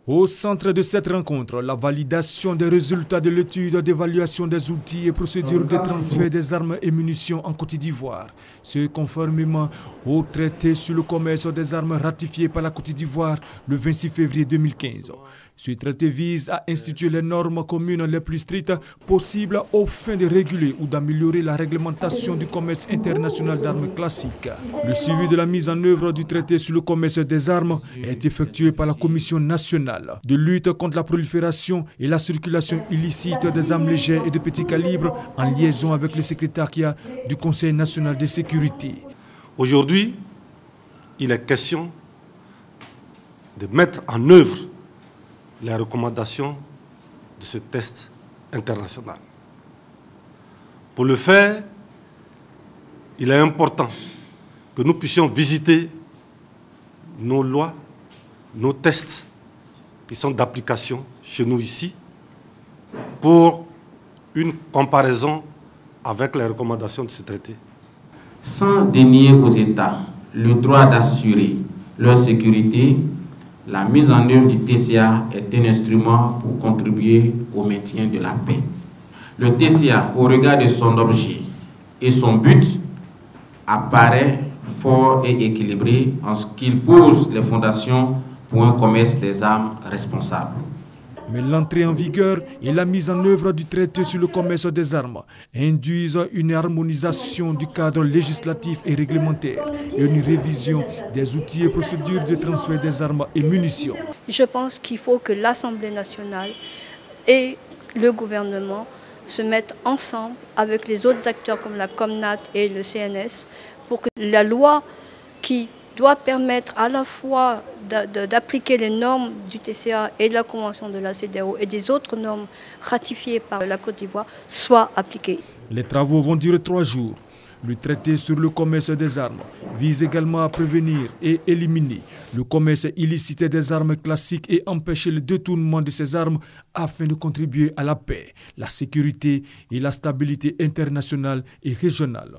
Au centre de cette rencontre, la validation des résultats de l'étude d'évaluation des outils et procédures de transfert des armes et munitions en Côte d'Ivoire. Ce conformément au traité sur le commerce des armes ratifié par la Côte d'Ivoire le 26 février 2015. Ce traité vise à instituer les normes communes les plus strictes possibles aux fins de réguler ou d'améliorer la réglementation du commerce international d'armes classiques. Le suivi de la mise en œuvre du traité sur le commerce des armes est effectué par la Commission nationale de lutte contre la prolifération et la circulation illicite des armes légères et de petit calibre en liaison avec le secrétariat du Conseil national de sécurité. Aujourd'hui, il est question de mettre en œuvre les recommandations de ce test international. Pour le faire, il est important que nous puissions visiter nos lois, nos tests qui sont d'application chez nous ici, pour une comparaison avec les recommandations de ce traité. Sans dénier aux États le droit d'assurer leur sécurité, la mise en œuvre du TCA est un instrument pour contribuer au maintien de la paix. Le TCA, au regard de son objet et son but, apparaît fort et équilibré en ce qu'il pose les fondations pour un commerce des armes responsable. Mais l'entrée en vigueur et la mise en œuvre du traité sur le commerce des armes induisent une harmonisation du cadre législatif et réglementaire et une révision des outils et procédures de transfert des armes et munitions. Je pense qu'il faut que l'Assemblée nationale et le gouvernement se mettent ensemble avec les autres acteurs comme la Comnat et le CNS pour que la loi qui doit permettre à la fois d'appliquer les normes du TCA et de la Convention de la CEDEAO et des autres normes ratifiées par la Côte d'Ivoire soit appliquée. Les travaux vont durer 3 jours. Le traité sur le commerce des armes vise également à prévenir et éliminer le commerce illicite des armes classiques et empêcher le détournement de ces armes afin de contribuer à la paix, la sécurité et la stabilité internationale et régionale.